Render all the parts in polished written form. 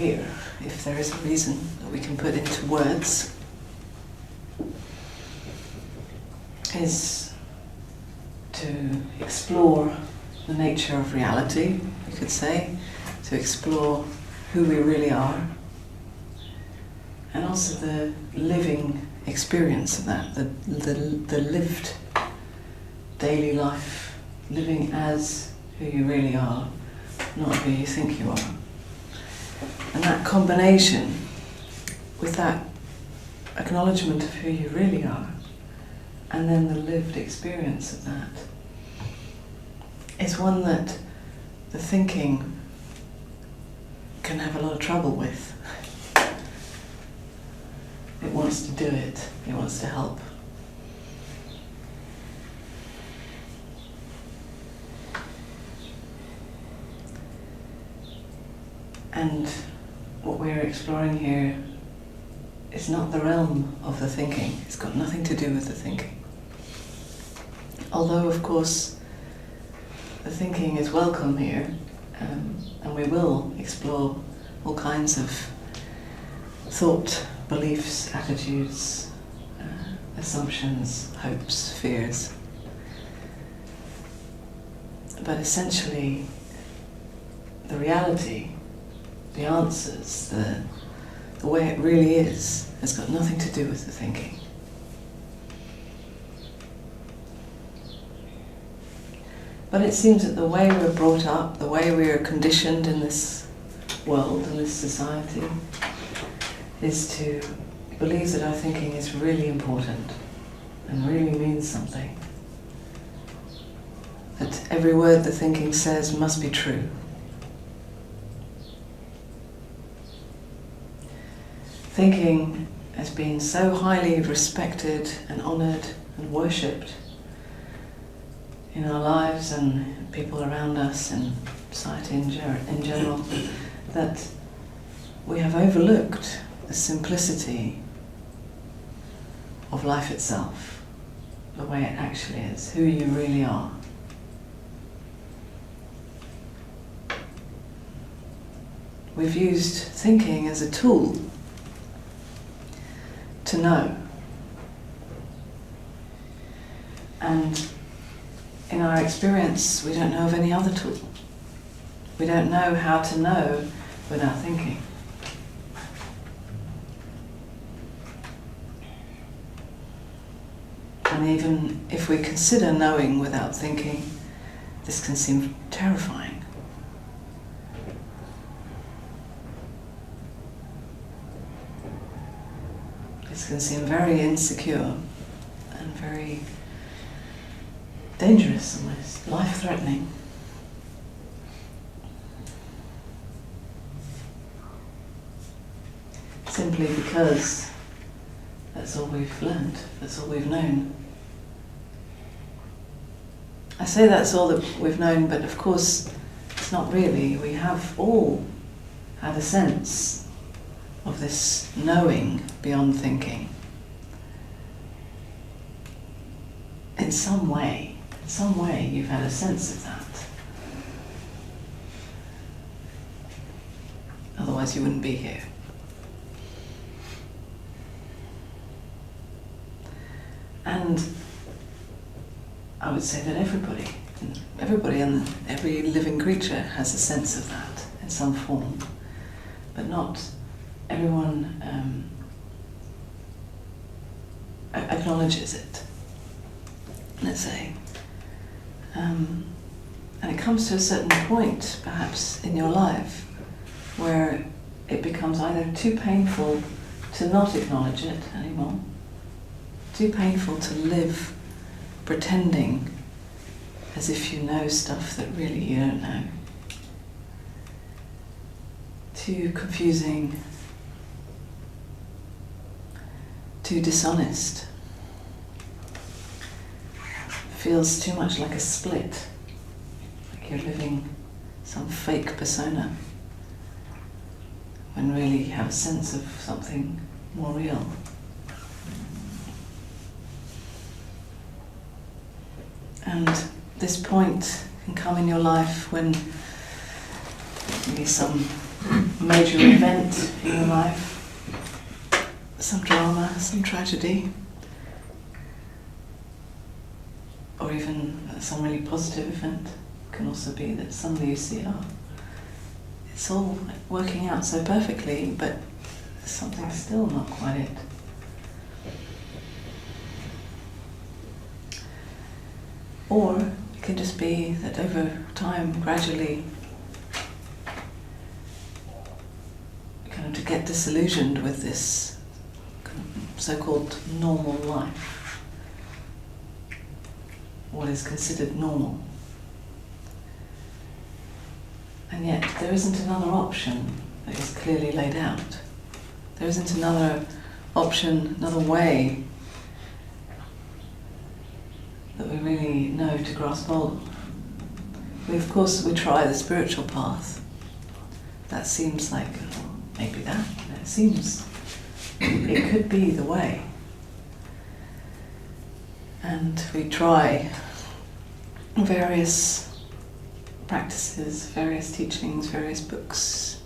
here, if there is a reason that we can put into words, is to explore the nature of reality, you could say, to explore who we really are, and also the living experience of that, the lived daily life, living as who you really are, not who you think you are. And that combination with that acknowledgement of who you really are, and then the lived experience of that, is one that the thinking can have a lot of trouble with. It wants to do it, it wants to help. And what we're exploring here is not the realm of the thinking. It's got nothing to do with the thinking. Although, of course, the thinking is welcome here, and we will explore all kinds of thought, beliefs, attitudes, assumptions, hopes, fears. But essentially, the reality, the answers, the way it really is, has got nothing to do with the thinking. But it seems that the way we're brought up, the way we're conditioned in this world, in this society, is to believe that our thinking is really important and really means something. That every word the thinking says must be true. Thinking has been so highly respected and honoured and worshipped in our lives and people around us and society in general, that we have overlooked the simplicity of life itself, the way it actually is, who you really are. We've used thinking as a tool to know. And in our experience, we don't know of any other tool. We don't know how to know without thinking. And even if we consider knowing without thinking, this can seem terrifying. This can seem very insecure and very dangerous, almost life-threatening. Simply because that's all we've learned, that's all we've known. I say that's all that we've known, but of course it's not really. We have all had a sense of this knowing beyond thinking. In some way you've had a sense of that. Otherwise you wouldn't be here. And I would say that everybody and every living creature has a sense of that in some form, but not everyone acknowledges it, let's say. And it comes to a certain point, perhaps, in your life, where it becomes either too painful to not acknowledge it anymore, too painful to live pretending as if you know stuff that really you don't know, too confusing, too dishonest, feels too much like a split, like you're living some fake persona, when really you have a sense of something more real. And this point can come in your life when maybe some major event in your life, some drama, some tragedy, or even some really positive event. It can also be that somebody you see, it's all working out so perfectly, but something's still not quite it. Or it can just be that over time, gradually, kind of to get disillusioned with this kind of so-called normal life, what is considered normal. And yet there isn't another option that is clearly laid out. There isn't another option, another way that we really know to grasp hold of. Of course, we try the spiritual path. That seems like, maybe that, it seems, it could be the way. And we try various practices, various teachings, various books.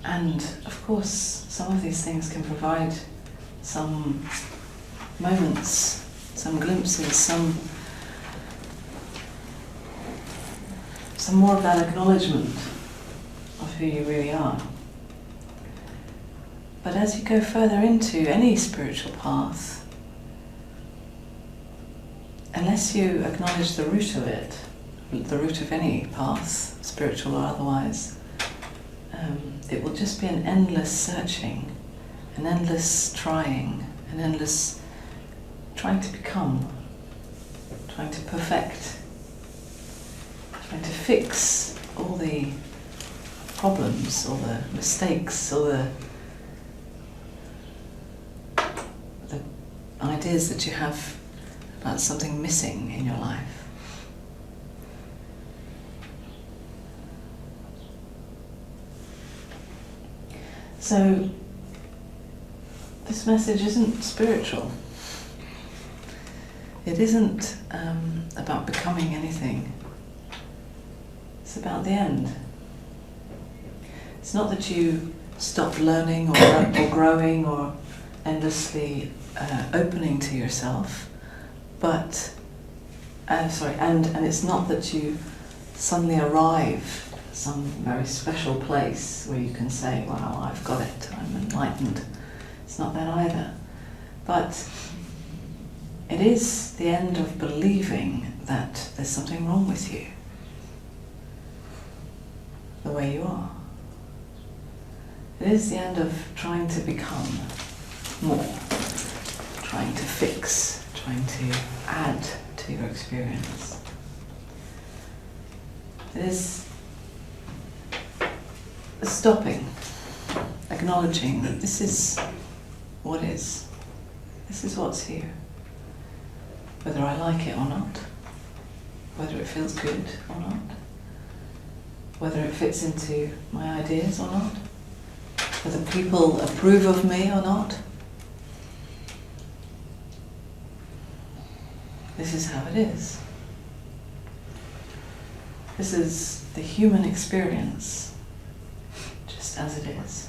And of course, some of these things can provide some moments, some glimpses, some more of that acknowledgement of who you really are. But as you go further into any spiritual path, unless you acknowledge the root of it, the root of any path, spiritual or otherwise, it will just be an endless searching, an endless trying, an endless trying to become, trying to perfect, trying to fix all the problems, all the mistakes, all the ideas that you have about something missing in your life. So, this message isn't spiritual. It isn't about becoming anything. It's about the end. It's not that you stop learning or growing or endlessly opening to yourself, but and it's not that you suddenly arrive at some very special place where you can say, wow, I've got it, I'm enlightened. It's not that either. But it is the end of believing that there's something wrong with you, the way you are. It is the end of trying to become more, trying to fix, trying to add to your experience. It is stopping, acknowledging that this is what is. This is what's here. Whether I like it or not, whether it feels good or not, whether it fits into my ideas or not, whether people approve of me or not. This is how it is. This is the human experience, just as it is.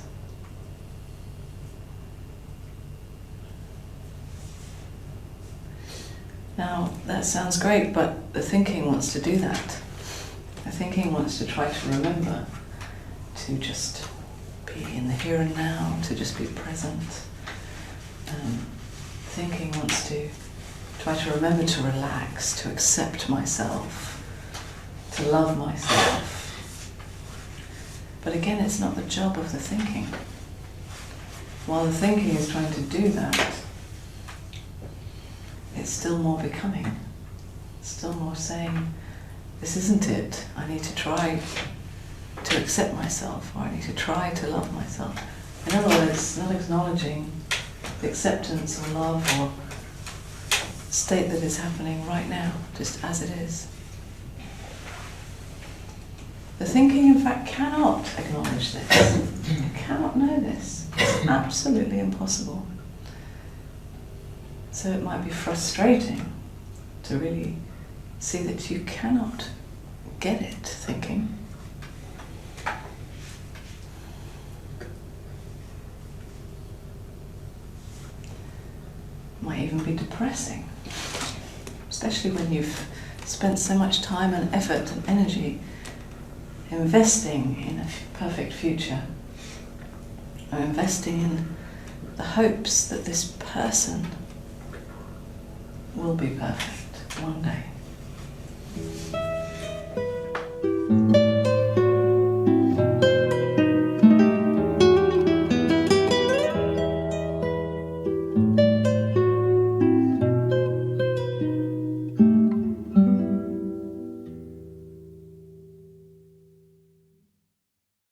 Now, that sounds great, but the thinking wants to do that. The thinking wants to try to remember, to just be in the here and now, to just be present. Thinking wants to try to remember to relax, to accept myself, to love myself. But again, it's not the job of the thinking. While the thinking is trying to do that, it's still more becoming. It's still more saying, this isn't it. I need to try to accept myself, or I need to try to love myself. In other words, not acknowledging the acceptance or love or state that is happening right now, just as it is. The thinking, in fact, cannot acknowledge this. It cannot know this. It's absolutely impossible. So it might be frustrating to really see that you cannot get it, thinking. might even be depressing, especially when you've spent so much time and effort and energy investing in a perfect future, or investing in the hopes that this person will be perfect one day.